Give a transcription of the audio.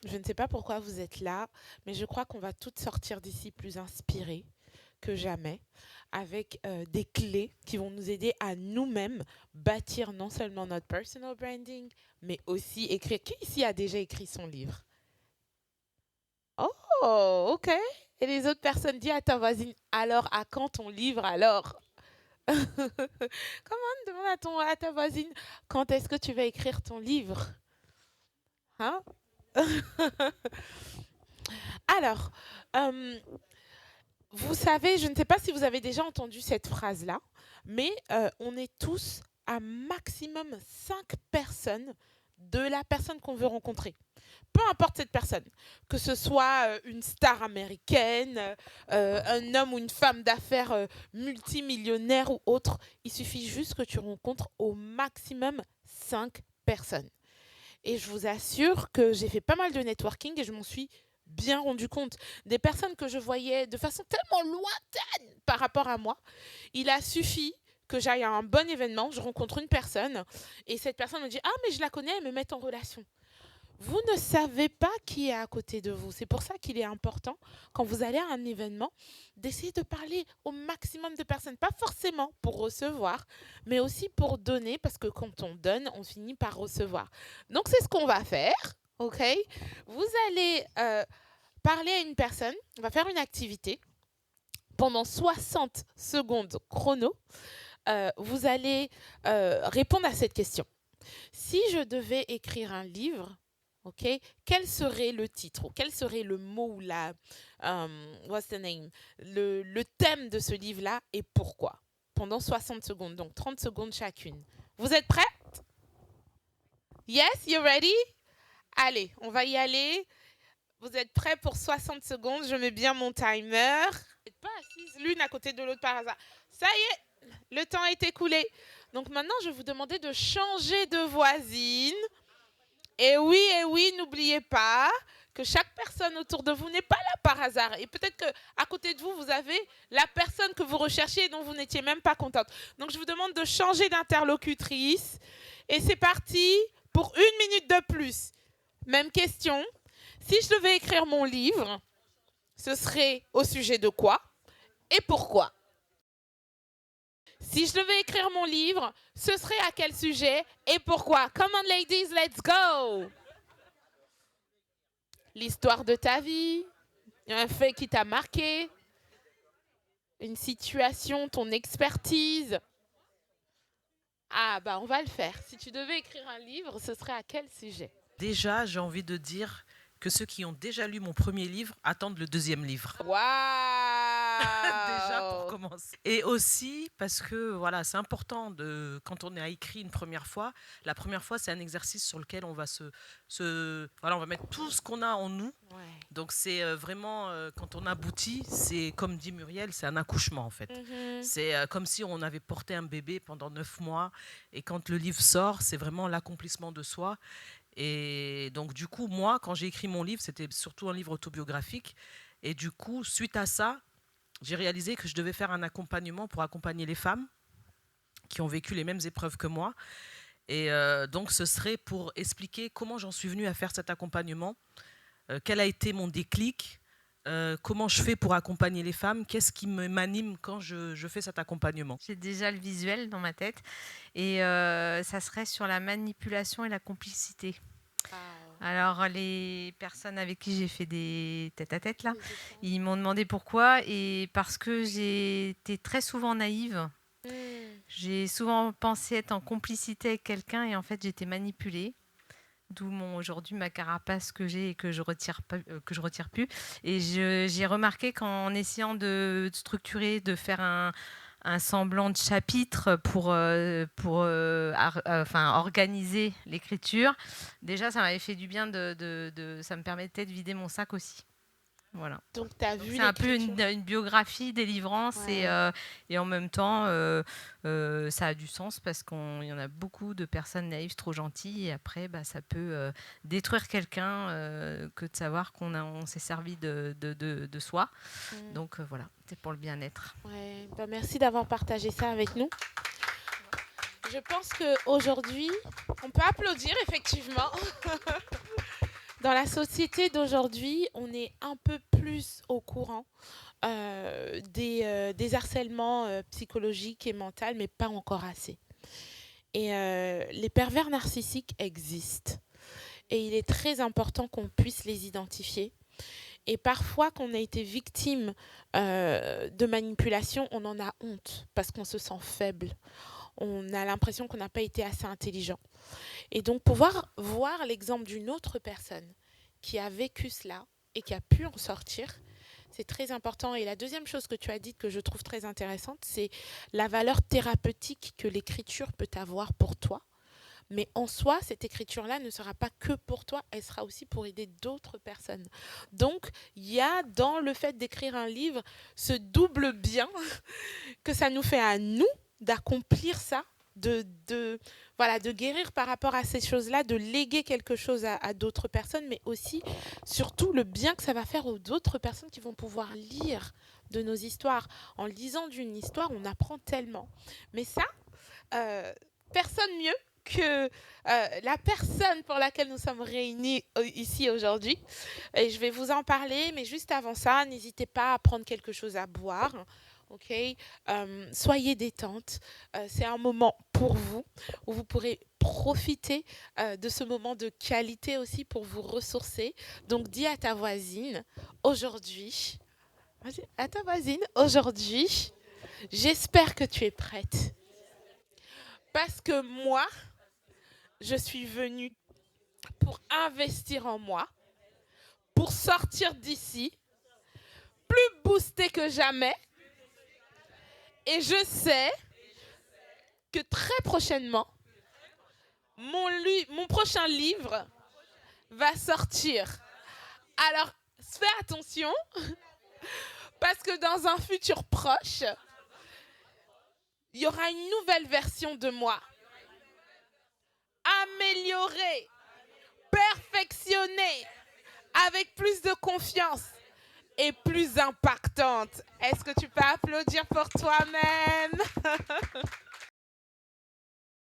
Je ne sais pas pourquoi vous êtes là, mais je crois qu'on va toutes sortir d'ici plus inspirées que jamais, avec des clés qui vont nous aider à nous-mêmes bâtir non seulement notre personal branding, mais aussi écrire. Qui ici a déjà écrit son livre? Oh, ok. Et les autres personnes, dis à ta voisine, alors à quand ton livre alors? Comment demande à ta voisine, quand est-ce que tu vas écrire ton livre? Hein? Alors, euh, vous savez, je ne sais pas si vous avez déjà entendu cette phrase-là, mais on est tous à maximum 5 personnes de la personne qu'on veut rencontrer. Peu importe cette personne, que ce soit une star américaine, un homme ou une femme d'affaires multimillionnaire ou autre, il suffit juste que tu rencontres au maximum 5 personnes. Et je vous assure que j'ai fait pas mal de networking et je m'en suis bien rendu compte. Des personnes que je voyais de façon tellement lointaine par rapport à moi, il a suffi que j'aille à un bon événement, je rencontre une personne et cette personne me dit: ah, mais je la connais, elle me met en relation. Vous ne savez pas qui est à côté de vous. C'est pour ça qu'il est important, quand vous allez à un événement, d'essayer de parler au maximum de personnes. Pas forcément pour recevoir, mais aussi pour donner, parce que quand on donne, on finit par recevoir. Donc, c'est ce qu'on va faire. OK? Vous allez parler à une personne. On va faire une activité. Pendant 60 secondes chrono, vous allez répondre à cette question. Si je devais écrire un livre, ok, quel serait le titre ou quel serait le mot ou what's the name, le thème de ce livre-là et pourquoi? Pendant 60 secondes, donc 30 secondes chacune. Vous êtes prêts? Yes, you ready? Allez, on va y aller. Vous êtes prêts pour 60 secondes? Je mets bien mon timer. Vous n'êtes pas assises l'une à côté de l'autre par hasard. Ça y est, le temps est écoulé. Donc maintenant, je vais vous demander de changer de voisine. Et oui, n'oubliez pas que chaque personne autour de vous n'est pas là par hasard. Et peut-être qu'à côté de vous, vous avez la personne que vous recherchiez et dont vous n'étiez même pas contente. Donc, je vous demande de changer d'interlocutrice. Et c'est parti pour 1 minute de plus. Même question. Si je devais écrire mon livre, ce serait au sujet de quoi et pourquoi? Si je devais écrire mon livre, ce serait à quel sujet et pourquoi? Come on, ladies, let's go! L'histoire de ta vie, un fait qui t'a marqué, une situation, ton expertise. Ah, bah, on va le faire. Si tu devais écrire un livre, ce serait à quel sujet? Déjà, j'ai envie de dire que ceux qui ont déjà lu mon premier livre attendent le deuxième livre. Déjà pour Waouh! commencer. Et aussi parce que voilà, c'est important quand on a écrit une première fois. La première fois, c'est un exercice sur lequel on va voilà, on va mettre tout ce qu'on a en nous. Ouais. Donc c'est vraiment quand on aboutit, c'est comme dit Muriel, c'est un accouchement en fait. C'est comme si on avait porté un bébé pendant 9 mois et quand le livre sort, c'est vraiment l'accomplissement de soi. Et donc du coup, moi, quand j'ai écrit mon livre, c'était surtout un livre autobiographique. Et du coup, suite à ça, j'ai réalisé que je devais faire un accompagnement pour accompagner les femmes qui ont vécu les mêmes épreuves que moi. Et donc, ce serait pour expliquer comment j'en suis venue à faire cet accompagnement, quel a été mon déclic, comment je fais pour accompagner les femmes, qu'est-ce qui m'anime quand je fais cet accompagnement. J'ai déjà le visuel dans ma tête et ça serait sur la manipulation et la complicité. Wow. Alors, les personnes avec qui j'ai fait des tête-à-tête, là, ils m'ont demandé pourquoi. Et parce que j'ai été très souvent naïve. J'ai souvent pensé être en complicité avec quelqu'un et en fait, j'étais manipulée. D'où aujourd'hui ma carapace que j'ai et que je retire plus. Et j'ai remarqué qu'en essayant de structurer, de faire un semblant de chapitre pour organiser l'écriture. Déjà, ça m'avait fait du bien, ça me permettait de vider mon sac aussi. Voilà. Donc, tu as vu C'est un peu l'écriture. une biographie, délivrance Ouais. et en même temps, ça a du sens parce qu'il y en a beaucoup de personnes naïves trop gentilles et après, ça peut détruire quelqu'un que de savoir on s'est servi de soi. Donc voilà, c'est pour le bien-être. Ouais. Bah, merci d'avoir partagé ça avec nous. Je pense qu'aujourd'hui, on peut applaudir effectivement. Dans la société d'aujourd'hui, on est un peu plus au courant des harcèlements psychologiques et mentaux, mais pas encore assez. Et les pervers narcissiques existent. Et il est très important qu'on puisse les identifier. Et parfois, quand on a été victime de manipulation, on en a honte parce qu'on se sent faible. On a l'impression qu'on n'a pas été assez intelligent. Et donc, pouvoir voir l'exemple d'une autre personne qui a vécu cela et qui a pu en sortir, c'est très important. Et la deuxième chose que tu as dite que je trouve très intéressante, c'est la valeur thérapeutique que l'écriture peut avoir pour toi. Mais en soi, cette écriture-là ne sera pas que pour toi, elle sera aussi pour aider d'autres personnes. Donc, il y a dans le fait d'écrire un livre ce double bien que ça nous fait à nous d'accomplir ça, de guérir par rapport à ces choses-là, de léguer quelque chose à d'autres personnes, mais aussi, surtout, le bien que ça va faire aux autres personnes qui vont pouvoir lire de nos histoires. En lisant d'une histoire, on apprend tellement. Mais ça, personne mieux que la personne pour laquelle nous sommes réunis ici aujourd'hui. Et je vais vous en parler, mais juste avant ça, n'hésitez pas à prendre quelque chose à boire. Ok, soyez détente. C'est un moment pour vous où vous pourrez profiter de ce moment de qualité aussi pour vous ressourcer. Donc, dis à ta voisine aujourd'hui, j'espère que tu es prête. Parce que moi, je suis venue pour investir en moi, pour sortir d'ici, plus boostée que jamais. Et je sais que très prochainement, mon prochain livre va sortir. Alors, fais attention, parce que dans un futur proche, il y aura une nouvelle version de moi. Améliorée, perfectionnée, avec plus de confiance et plus impactante. Est-ce que tu peux applaudir pour toi-même?